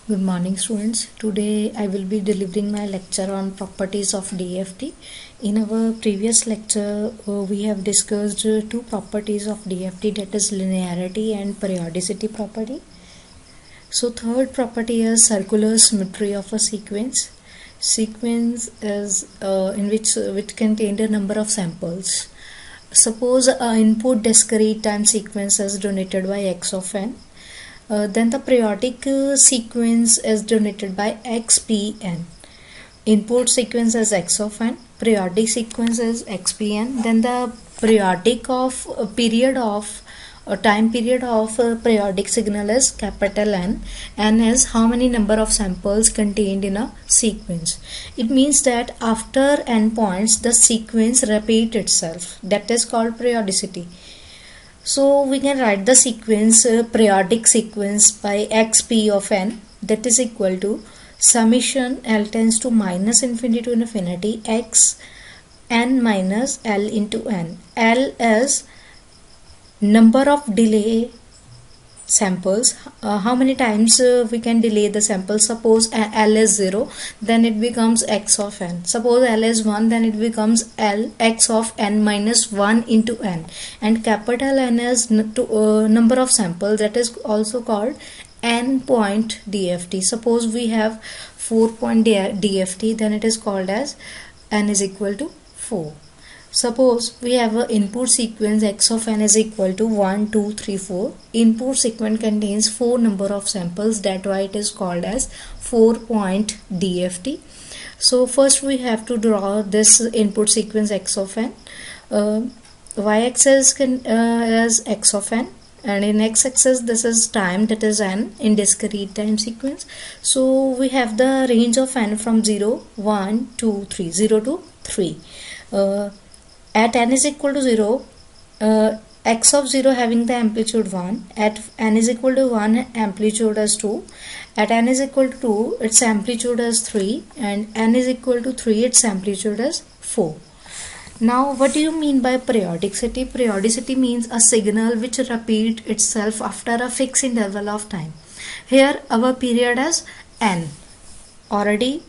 Good morning students. Today I will be delivering my lecture on properties of DFT. In our previous lecture we have discussed two properties of DFT, that is linearity and periodicity property. So third property is circular symmetry of a sequence. Sequence is in which contained a number of samples. Suppose an input discrete time sequence is denoted by x of n. Then the periodic sequence is denoted by xpn. Input sequence is x of n, periodic sequence is xpn. Then the periodic of time period of periodic signal is capital N. N is how many number of samples contained in a sequence. It means that after n points the sequence repeats itself. That is called periodicity. So we can write the sequence periodic sequence by xp of n, that is equal to summation L tends to minus infinity to infinity x n minus L into n. L is number of delay samples, how many times we can delay the sample. Suppose L is 0, then it becomes x of n. Suppose L is 1, then it becomes L x of n minus 1 into n. And capital N is number of samples, that is also called n point DFT. Suppose we have 4 point DFT, then it is called as n is equal to 4. Suppose we have an input sequence x of n is equal to 1, 2, 3, 4. Input sequence contains 4 number of samples, that why it is called as 4 point DFT. So first we have to draw this input sequence x of n. Y-axis is x of n, and in x-axis this is time, that is n in discrete time sequence. So we have the range of n from 0, 1, 2, 3, 0 to 3. At n is equal to 0, x of 0 having the amplitude 1, at n is equal to 1 amplitude is 2, at n is equal to 2 its amplitude is 3, and n is equal to 3 its amplitude is 4. Now what do you mean by periodicity? Periodicity means a signal which repeats itself after a fixed interval of time. Here our period is n. Already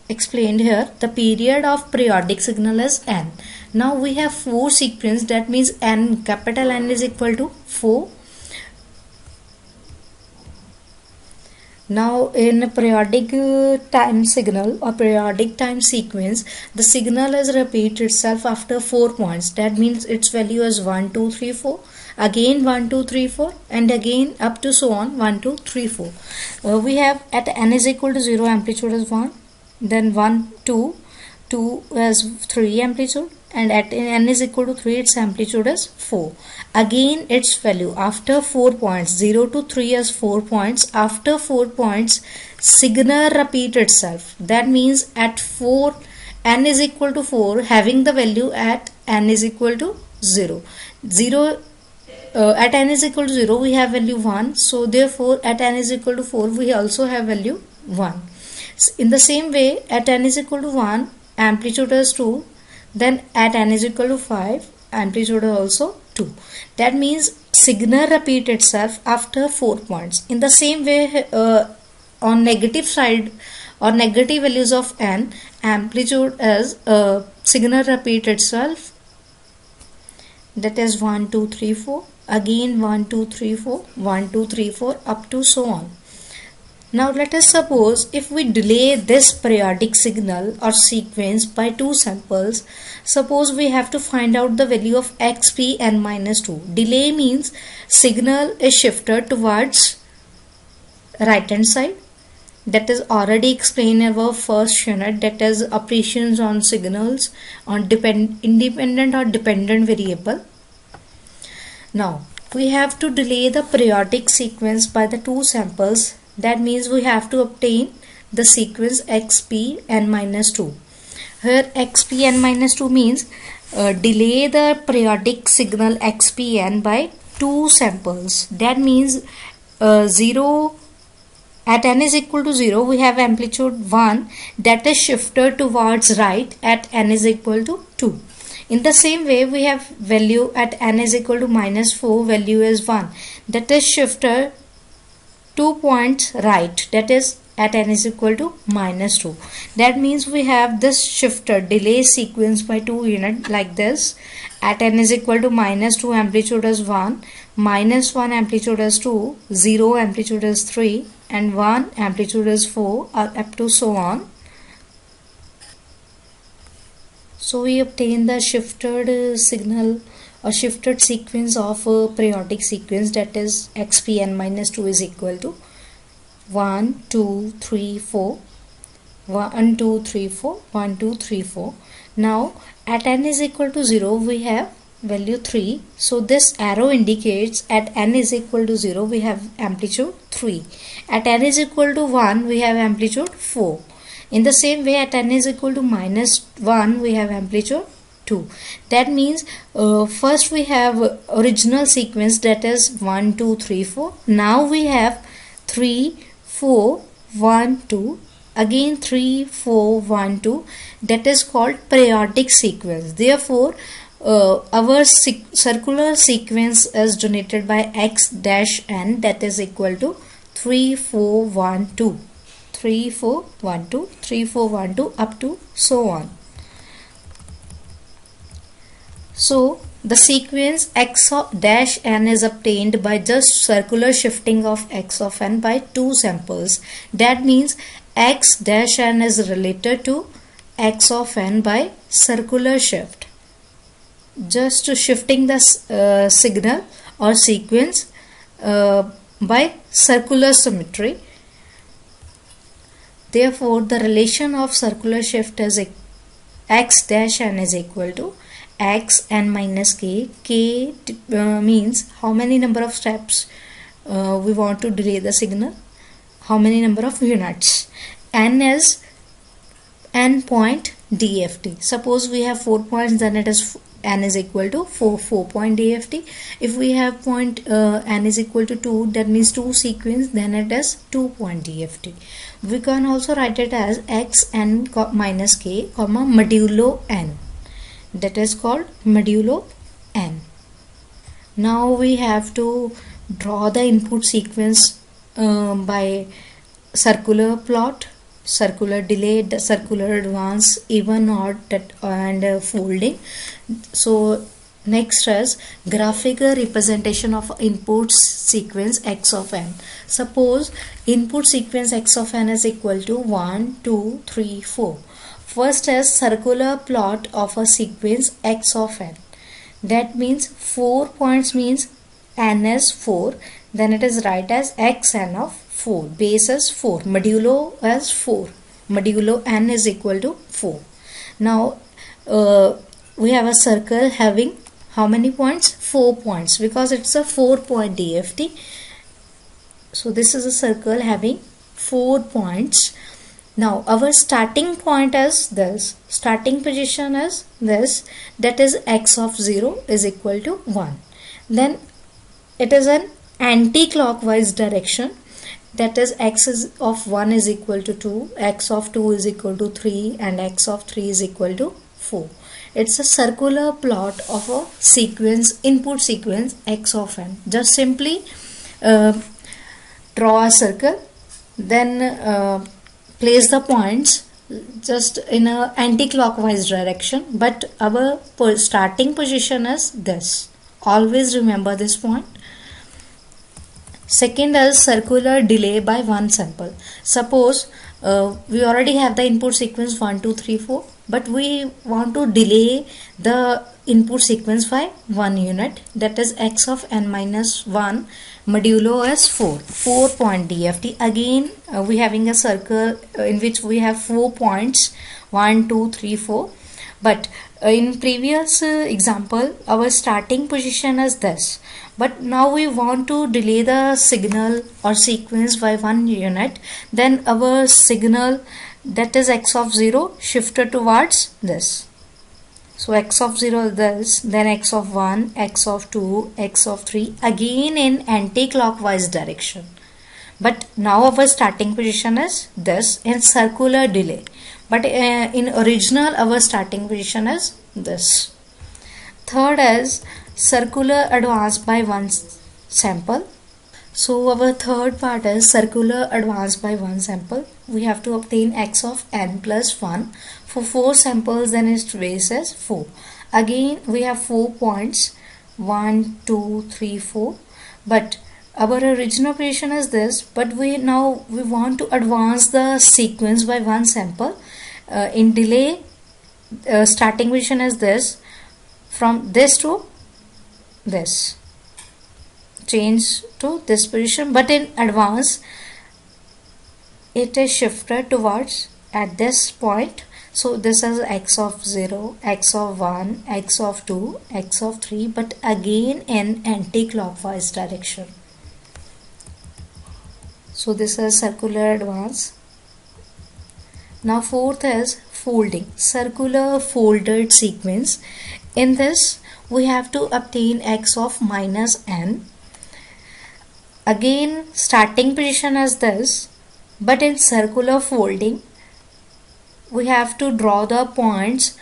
explained here, the period of periodic signal is n. Now we have 4 sequence, that means n, capital N is equal to 4. Now in a periodic time signal or periodic time sequence, the signal is repeat itself after 4 points. That means its value is 1, 2, 3, 4. Again 1, 2, 3, 4, and again up to so on 1, 2, 3, 4. We have at n is equal to 0 amplitude is 1. Then 1, 2, 2 has 3 amplitude, and at n is equal to 3 its amplitude is 4. Again its value after 4 points, 0 to 3 is 4 points. After 4 points signal repeat itself. That means at 4 n is equal to 4 having the value at n is equal to 0. At n is equal to 0 we have value 1, so therefore at n is equal to 4 we also have value 1. In the same way, at n is equal to 1 amplitude is 2, then at n is equal to 5 amplitude is also 2. That means signal repeat itself after 4 points. In the same way, on negative side or negative values of n, amplitude is signal repeat itself, that is 1, 2, 3, 4, again 1, 2, 3, 4, 1, 2, 3, 4 up to so on. Now let us suppose if we delay this periodic signal or sequence by 2 samples, suppose we have to find out the value of xp n minus 2. Delay means signal is shifted towards right hand side. That is already explained in our first unit, that is operations on signals on independent or dependent variable. Now we have to delay the periodic sequence by the 2 samples. That means we have to obtain the sequence xp n minus 2. Here xp n minus 2 means delay the periodic signal xpn by 2 samples. That means 0 at n is equal to 0 we have amplitude 1, that is shifted towards right at n is equal to 2. In the same way we have value at n is equal to minus 4, value is 1, that is shifted 2 points right, that is at n is equal to -2. That means we have this shifted delay sequence by 2 units like this. At n is equal to -2, amplitude is 1, -1 amplitude is 2, 0 amplitude is 3, and 1 amplitude is 4, up to so on. So we obtain the shifted signal or shifted sequence of a periodic sequence, that is xpn minus 2 is equal to 1 2 3 4 1 2 3 4 1 2 3 4. Now at n is equal to 0 we have value 3, so this arrow indicates at n is equal to 0 we have amplitude 3, at n is equal to 1 we have amplitude 4. In the same way, at n is equal to -1 we have amplitude 2. That means first we have original sequence, that is 1 2 3 4. Now we have 3 4 1 2, again 3 4 1 2, that is called periodic sequence. Therefore our circular sequence is denoted by x dash n, that is equal to 3 4 1 2, 3 4 1 2, 3 4 1 2, up to so on. So the sequence x dash n is obtained by just circular shifting of x of n by 2 samples. That means x dash n is related to x of n by circular shift. Just shifting the signal or sequence by circular symmetry. Therefore, the relation of circular shift is x dash n is equal to x n minus k. K means how many number of steps we want to delay the signal, how many number of units. N is n point DFT. Suppose we have 4 points, then it is n is equal to 4 point DFT. If we have point n is equal to 2, that means 2 sequence, then it is 2 point DFT. We can also write it as x n minus k comma modulo n, that is called modulo n. Now we have to draw the input sequence by circular plot, circular delay, circular advance, even, odd, and folding. So next is graphical representation of input sequence x of n. Suppose input sequence x of n is equal to 1 2 3 4. First is circular plot of a sequence x of n. That means 4 points means n is 4, then it is write as x n of 4, base is 4, modulo as 4, modulo n is equal to 4. Now we have a circle having how many points? 4 points, because it's a 4 point DFT. So this is a circle having 4 points. Now our starting point is this, starting position is this, that is x of 0 is equal to 1. Then it is an anti-clockwise direction, that is x of 1 is equal to 2, x of 2 is equal to 3, and x of 3 is equal to 4. It's a circular plot of a sequence, input sequence x of n. Just simply draw a circle, then place the points just in a anti-clockwise direction, but our starting position is this. Always remember this point. Second is circular delay by one sample. Suppose we already have the input sequence 1 2 3 4, but we want to delay the input sequence by 1 unit, that is x of n minus 1 modulo is 4 point DFT. Again we having a circle in which we have 4 points 1 2 3 4, but in previous example our starting position is this, but now we want to delay the signal or sequence by 1 unit, then our signal, that is x of 0, shifted towards this. So x of 0 is this, then x of 1, x of 2, x of 3, again in anti-clockwise direction. But now our starting position is this in circular delay, but in original our starting position is this. Third is circular advance by one sample. So our third part is circular advance by one sample. We have to obtain x of n plus 1 for 4 samples, then its base is 4. Again we have 4 points, 1, 2, 3, 4, but our original operation is this, but we want to advance the sequence by one sample. In delay, starting position is this, from this to this, change to this position, but in advance it is shifted towards at this point. So this is x of 0, x of 1, x of 2, x of 3, but again in anti-clockwise direction. So this is circular advance. Now fourth is folding, circular folded sequence. In this we have to obtain x of minus n. Again starting position is this, but in circular folding we have to draw the points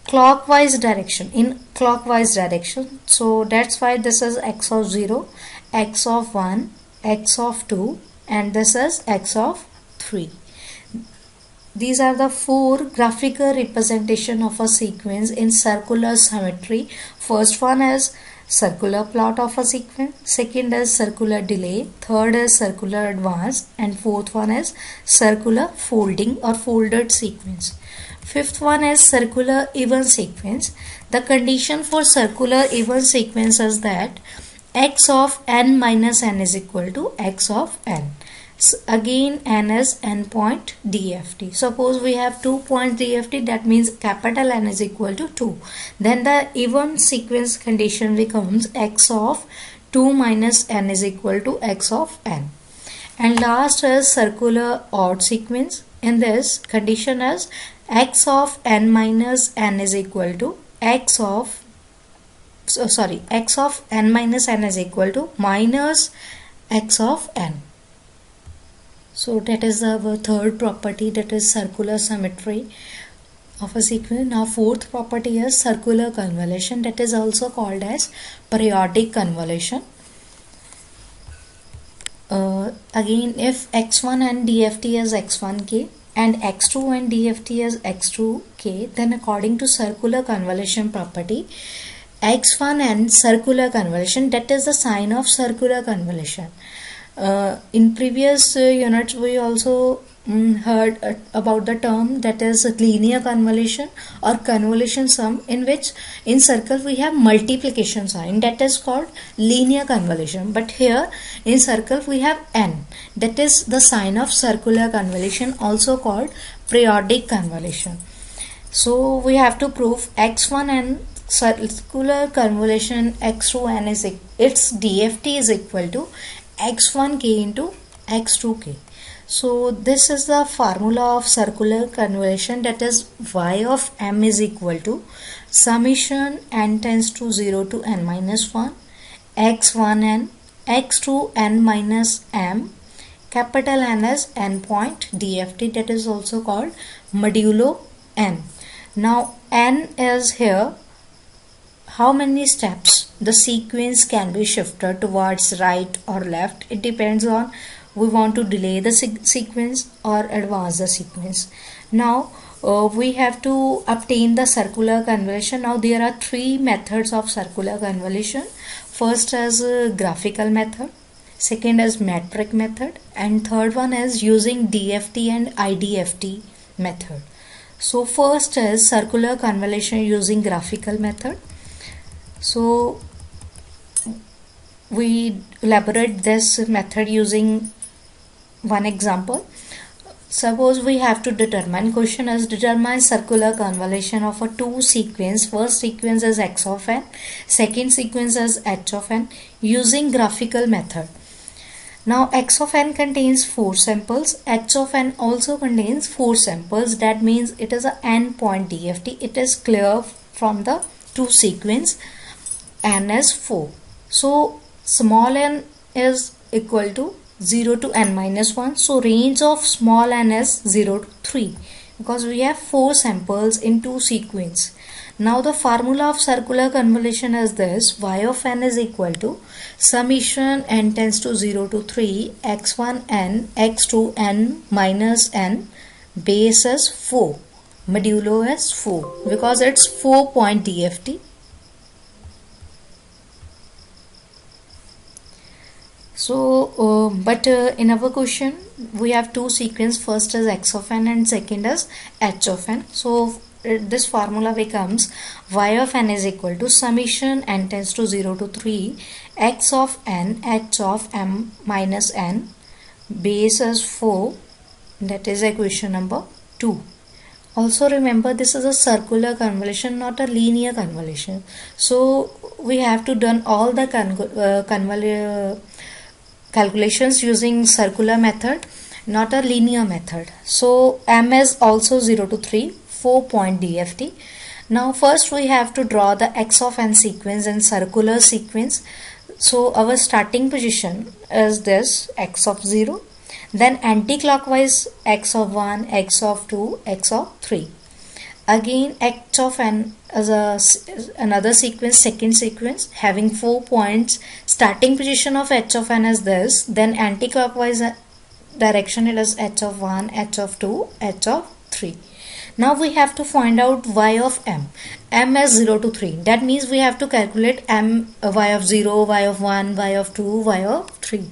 clockwise direction, in clockwise direction. So that's why this is x of 0, x of 1, x of 2, and this is x of 3. These are the 4 graphical representation of a sequence in circular symmetry. First one is circular plot of a sequence, second is circular delay, third is circular advance, and fourth one is circular folding or folded sequence. Fifth one is circular even sequence. The condition for circular even sequence is that x of n minus n is equal to x of n. Again n is n point DFT. Suppose we have 2 points DFT, that means capital N is equal to 2. Then the even sequence condition becomes x of 2 minus n is equal to x of n. And last is circular odd sequence. In this condition is x of n minus n is equal to x of n minus n is equal to minus x of n. So that is our third property, that is circular symmetry of a sequence. Now fourth property is circular convolution, that is also called as periodic convolution. Again, if x1 and DFT is x1k and x2 and DFT is x2k, then according to circular convolution property, x1 and circular convolution, that is the sign of circular convolution. In previous units we also heard about the term, that is linear convolution or convolution sum, in which in circle we have multiplication sign, that is called linear convolution. But here in circle we have n, that is the sign of circular convolution, also called periodic convolution. So we have to prove x1 and circular convolution x2n is its DFT is equal to x1k into x2k. So this is the formula of circular convolution, that is y of m is equal to summation n tends to 0 to n minus 1 x1n x2n minus m, capital N is n point DFT, that is also called modulo n. Now n is here, how many steps the sequence can be shifted towards right or left. It depends on we want to delay the sequence or advance the sequence. Now we have to obtain the circular convolution. Now there are 3 methods of circular convolution. First is graphical method, second is metric method, and third one is using DFT and IDFT method. So first is circular convolution using graphical method. So we elaborate this method using one example. Suppose we have to determine, question is determine circular convolution of a 2 sequence. First sequence is x of n, second sequence is h of n, using graphical method. Now x of n contains 4 samples, h of n also contains 4 samples, that means it is a n point DFT. It is clear from the 2 sequence, n is 4. So small n is equal to 0 to n minus 1. So range of small n is 0 to 3, because we have 4 samples in 2 sequence. Now the formula of circular convolution is this: y of n is equal to summation n tends to 0 to 3 x1 n x2 n minus n base is 4, modulo is 4 because it's 4-point DFT. So in our question we have two sequence, first is x of n and second is h of n. So this formula becomes y of n is equal to summation n tends to 0 to 3 x of n h of m minus n base is 4, that is equation number 2. Also remember, this is a circular convolution, not a linear convolution. So we have to done all the calculations using circular method, not a linear method. So m is also 0 to 3, 4-point DFT. Now first we have to draw the x of n sequence in circular sequence. So our starting position is this x of 0, then anti-clockwise x of 1, x of 2, x of 3. Again h of n is another sequence, second sequence having 4 points. Starting position of h of n is this, then anti-clockwise direction it is h of 1, h of 2, h of 3. Now we have to find out y of m. M is 0 to 3. That means we have to calculate m, y of 0, y of 1, y of 2, y of 3.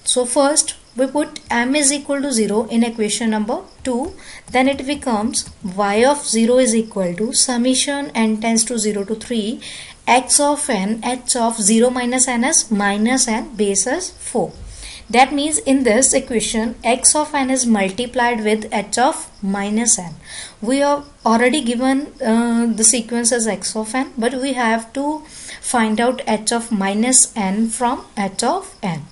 So first we put m is equal to 0 in equation number 2. Then it becomes y of 0 is equal to summation n tends to 0 to 3 x of n h of 0 minus n is minus n base is 4. That means in this equation x of n is multiplied with h of minus n. We have already given the sequence as x of n, but we have to find out h of minus n from h of n.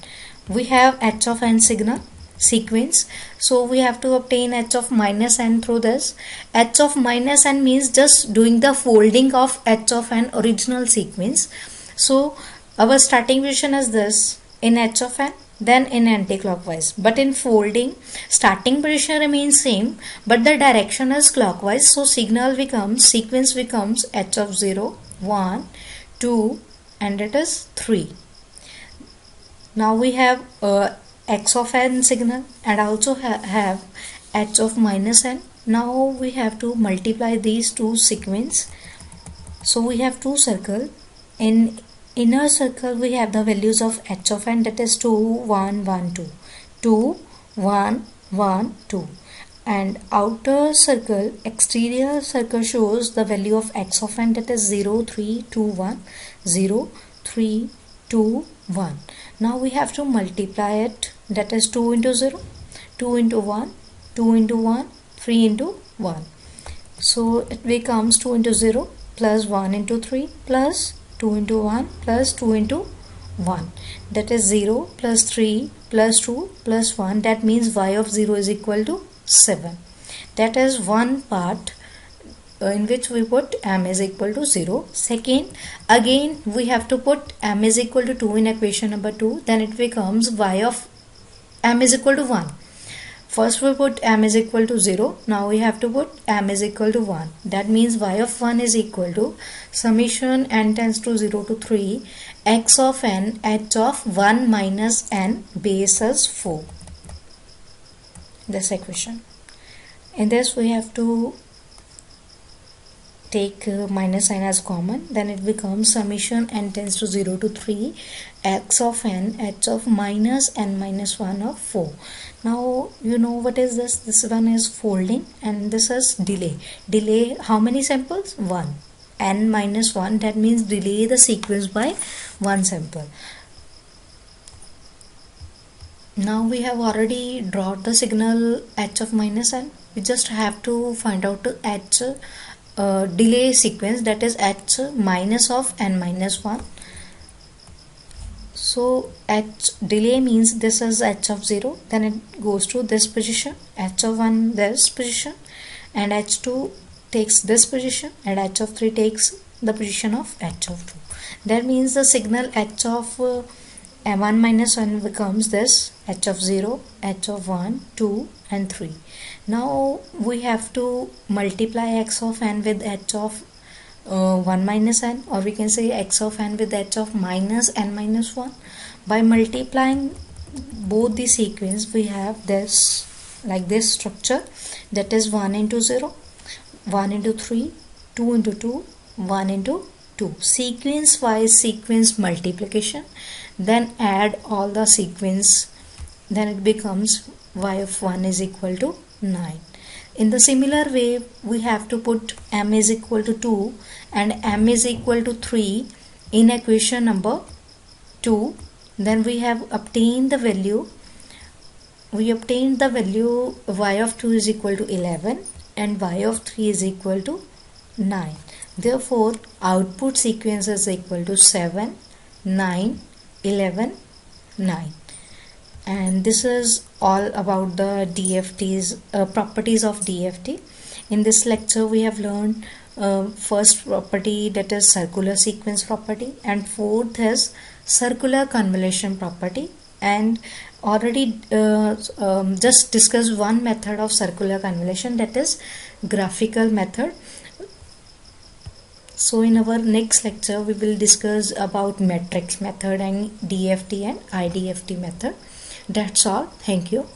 We have h of n signal sequence, so we have to obtain h of minus n through this. H of minus n means just doing the folding of h of n original sequence. So our starting position is this in h of n, then in anti-clockwise, but in folding starting position remains same but the direction is clockwise. So signal becomes, sequence becomes h of 0, 1, 2 and it is 3. Now we have x of n signal and also have h of minus n. Now we have to multiply these two sequence. So we have two circles. In inner circle we have the values of h of n, that is 2, 1, 1, 2, 2, 1, 1, 2. And outer circle, exterior circle shows the value of x of n, that is 0, 3, 2, 1, 0, 3, 2, 1. Now we have to multiply it, that is 2 into 0, 2 into 1, 2 into 1, 3 into 1. So it becomes 2 into 0 plus 1 into 3 plus 2 into 1 plus 2 into 1. That is 0 plus 3 plus 2 plus 1. That means y of 0 is equal to 7. That is one part in which we put m is equal to 0. Second, again we have to put m is equal to 2 in equation number 2. Then it becomes y of m is equal to 1. First we put m is equal to 0. Now we have to put m is equal to 1. That means y of 1 is equal to summation n tends to 0 to 3 x of n h of 1 minus n base is 4. This equation. In this we have to take minus sign as common, then it becomes summation n tends to 0 to 3 x of n h of minus n minus 1 of 4. Now you know what is this? This one is folding and this is delay. Delay how many samples? 1. N minus 1, that means delay the sequence by 1 sample. Now we have already drawn the signal h of minus n. We just have to find out h delay sequence, that is h minus of n minus 1. So h delay means this is h of 0, then it goes to this position, h of 1 this position, and h2 takes this position, and h of 3 takes the position of h of 2. That means the signal h of 1 minus 1 becomes this h of 0, h of 1, 2 and 3. Now we have to multiply x of n with h of 1 minus n, or we can say x of n with h of minus n minus 1. By multiplying both the sequence, we have this like this structure, that is 1 into 0, 1 into 3, 2 into 2, 1 into 2. Sequence wise sequence multiplication, then add all the sequence, then it becomes y of 1 is equal to 9. In the similar way, we have to put m is equal to 2 and m is equal to 3 in equation number 2. Then we have obtained the value. We obtained the value y of 2 is equal to 11 and y of 3 is equal to 9. Therefore, output sequence is equal to 7, 9, 11, 9. And this is all about the DFT's properties of DFT. In this lecture, we have learned first property, that is circular sequence property, and fourth is circular convolution property, and already just discussed one method of circular convolution, that is graphical method. So in our next lecture, we will discuss about matrix method and DFT and IDFT method. That's all. Thank you.